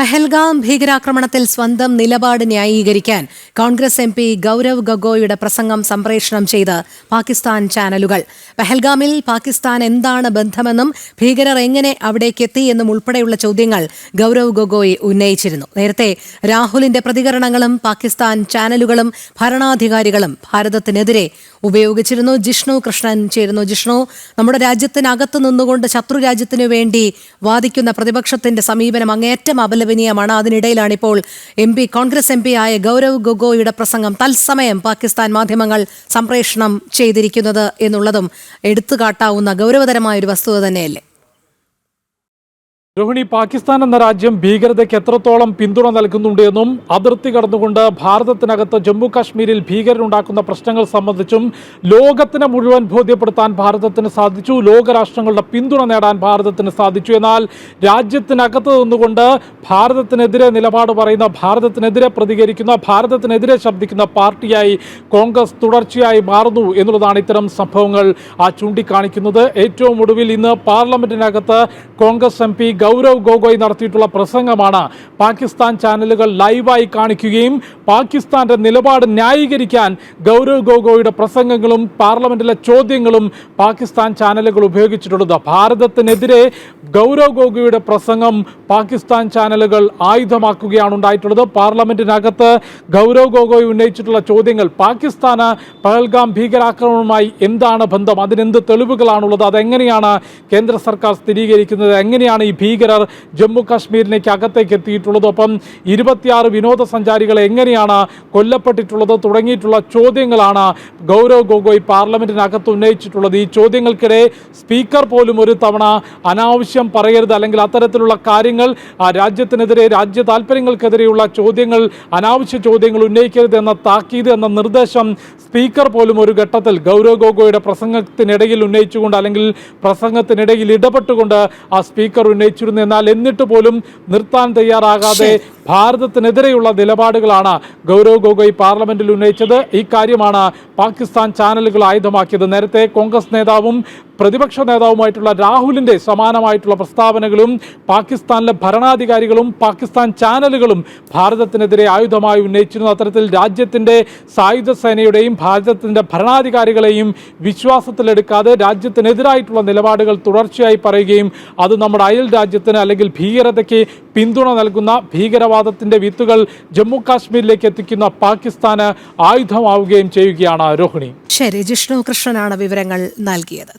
പഹൽഗാം ഭീകരാക്രമണത്തിൽ സ്വന്തം നിലപാട് ന്യായീകരിക്കാൻ കോൺഗ്രസ് എം പി ഗൗരവ് ഗൊഗോയുടെ പ്രസംഗം സംപ്രേഷണം ചെയ്ത് പാകിസ്ഥാൻ ചാനലുകൾ. പഹൽഗാമിൽ പാകിസ്ഥാൻ എന്താണ് ബന്ധമെന്നും ഭീകരർ എങ്ങനെ അവിടേക്കെത്തി എന്നും ഉൾപ്പെടെയുള്ള ചോദ്യങ്ങൾ ഗൗരവ് ഗൊഗോയ് ഉന്നയിച്ചിരുന്നു. നേരത്തെ രാഹുലിന്റെ പ്രതികരണങ്ങളും പാകിസ്ഥാൻ ചാനലുകളും ഭരണാധികാരികളും ഭാരതത്തിനെതിരെ ഉപയോഗിച്ചിരുന്നു. ജിഷ്ണു കൃഷ്ണൻ ചേരുന്നു. ജിഷ്ണു, നമ്മുടെ രാജ്യത്തിനകത്ത് നിന്നുകൊണ്ട് ശത്രു രാജ്യത്തിനു വേണ്ടി വാദിക്കുന്ന പ്രതിപക്ഷത്തിന്റെ സമീപനം അങ്ങേയറ്റം അപലപനീയമാണ്. അതിനിടയിലാണ് ഇപ്പോൾ കോൺഗ്രസ് എം പി ആയ ഗൗരവ് ഗൊഗോയുടെ പ്രസംഗം തത്സമയം പാകിസ്ഥാൻ മാധ്യമങ്ങൾ സംപ്രേഷണം ചെയ്തിരിക്കുന്നത് എന്നുള്ളതും എടുത്തുകാട്ടാവുന്ന ഗൗരവതരമായ ഒരു വസ്തുത തന്നെയല്ലേ? രോഹിണി, പാകിസ്ഥാൻ എന്ന രാജ്യം ഭീകരതയ്ക്ക് എത്രത്തോളം പിന്തുണ നൽകുന്നുണ്ട് എന്നും അതിർത്തി കടന്നുകൊണ്ട് ഭാരതത്തിനകത്ത് ജമ്മു കാശ്മീരിൽ ഭീകരരുണ്ടാക്കുന്ന പ്രശ്നങ്ങൾ സംബന്ധിച്ചും ലോകത്തിന് മുഴുവൻ ബോധ്യപ്പെടുത്താൻ ഭാരതത്തിന് സാധിച്ചു. ലോകരാഷ്ട്രങ്ങളുടെ പിന്തുണ നേടാൻ ഭാരതത്തിന് സാധിച്ചു. എന്നാൽ രാജ്യത്തിനകത്ത് നിന്നുകൊണ്ട് ഭാരതത്തിനെതിരെ നിലപാട് പറയുന്ന, ഭാരതത്തിനെതിരെ പ്രതികരിക്കുന്ന, ഭാരതത്തിനെതിരെ ശബ്ദിക്കുന്ന പാർട്ടിയായി കോൺഗ്രസ് തുടർച്ചയായി മാറുന്നു എന്നുള്ളതാണ് ഇത്തരം സംഭവങ്ങൾ ചൂണ്ടിക്കാണിക്കുന്നത്. ഏറ്റവും ഒടുവിൽ ഇന്ന് പാർലമെന്റിനകത്ത് കോൺഗ്രസ് എം പി ഗൗരവ് ഗൊഗോയ് നടത്തിയിട്ടുള്ള പ്രസംഗമാണ് പാകിസ്ഥാൻ ചാനലുകൾ ലൈവായി കാണിക്കുകയും പാകിസ്ഥാന്റെ നിലപാട് ന്യായീകരിക്കാൻ ഗൗരവ് ഗൊഗോയുടെ പ്രസംഗങ്ങളും പാർലമെന്റിലെ ചോദ്യങ്ങളും പാകിസ്ഥാൻ ചാനലുകൾ ഉപയോഗിച്ചിട്ടുള്ളത്. ഭാരതത്തിനെതിരെ ഗൗരവ് ഗൊഗോയുടെ പ്രസംഗം പാകിസ്ഥാൻ ചാനലുകൾ ആയുധമാക്കുകയാണ് ഉണ്ടായിട്ടുള്ളത്. പാർലമെന്റിനകത്ത് ഗൗരവ് ഗൊഗോയ് ഉന്നയിച്ചിട്ടുള്ള ചോദ്യങ്ങൾ, പാകിസ്ഥാന് പഹൽഗാം ഭീകരാക്രമണവുമായി എന്താണ് ബന്ധം, അതിനെന്ത് തെളിവുകളാണുള്ളത്, അതെങ്ങനെയാണ് കേന്ദ്ര സർക്കാർ സ്ഥിരീകരിക്കുന്നത്, എങ്ങനെയാണ് ഈ ഭീകരർ ജമ്മു കാശ്മീരിലേക്ക് അകത്തേക്ക് എത്തിയിട്ടുള്ളത്, ഒപ്പം 26 വിനോദസഞ്ചാരികളെ എങ്ങനെയാണ് കൊല്ലപ്പെട്ടിട്ടുള്ളത് തുടങ്ങിയിട്ടുള്ള ചോദ്യങ്ങളാണ് ഗൗരവ് ഗൊഗോയ് പാർലമെന്റിനകത്ത് ഉന്നയിച്ചിട്ടുള്ളത്. ഈ ചോദ്യങ്ങൾക്കിടെ സ്പീക്കർ പോലും ഒരു തവണ അനാവശ്യം പറയരുത്, അല്ലെങ്കിൽ അത്തരത്തിലുള്ള കാര്യങ്ങൾ രാജ്യത്തിനെതിരെ, രാജ്യ താല്പര്യങ്ങൾക്കെതിരെയുള്ള ചോദ്യങ്ങൾ, അനാവശ്യ ചോദ്യങ്ങൾ ഉന്നയിക്കരുത് എന്ന താക്കീത്, എന്ന നിർദ്ദേശം സ്പീക്കർ പോലും ഒരു ഘട്ടത്തിൽ ഗൗരവ് ഗൊഗോയുടെ പ്രസംഗത്തിനിടയിൽ ഉന്നയിച്ചുകൊണ്ട്, അല്ലെങ്കിൽ പ്രസംഗത്തിനിടയിൽ ഇടപെട്ടുകൊണ്ട് ആ സ്പീക്കർ ഉന്നയിച്ചിരുന്നു. എന്നാൽ എന്നിട്ട് പോലും നിർത്താൻ തയ്യാറാകാതെ ഭാരതത്തിനെതിരെയുള്ള നിലപാടുകളാണ് ഗൗരവ് ഗൊഗോയ് പാർലമെന്റിൽ ഉന്നയിച്ചത്. ഈ കാര്യമാണ് പാകിസ്ഥാൻ ചാനലുകൾ ആയുധമാക്കിയത്. നേരത്തെ കോൺഗ്രസ് നേതാവും പ്രതിപക്ഷ നേതാവുമായിട്ടുള്ള രാഹുലിന്റെ സമാനമായിട്ടുള്ള പ്രസ്താവനകളും പാകിസ്ഥാനിലെ ഭരണാധികാരികളും പാകിസ്ഥാൻ ചാനലുകളും ഭാരതത്തിനെതിരെ ആയുധമായി ഉന്നയിച്ചിരുന്നു. അത്തരത്തിൽ രാജ്യത്തിന്റെ സായുധ സേനയുടെയും ഭാരതത്തിന്റെ ഭരണാധികാരികളെയും വിശ്വാസത്തിലെടുക്കാതെ രാജ്യത്തിനെതിരായിട്ടുള്ള നിലപാടുകൾ തുടർച്ചയായി പറയുകയും അത് നമ്മുടെ അയൽ രാജ്യത്തിന്, അല്ലെങ്കിൽ ഭീകരതയ്ക്ക് പിന്തുണ നൽകുന്ന, ഭീകരവാദത്തിന്റെ വിത്തുകൾ ജമ്മു കാശ്മീരിലേക്ക് എത്തിക്കുന്ന പാകിസ്ഥാന് ആയുധമാവുകയും ചെയ്യുകയാണ്. രോഹിണി, ശരി, ജിഷ്ണു കൃഷ്ണനാണ് വിവരങ്ങൾ നൽകിയത്.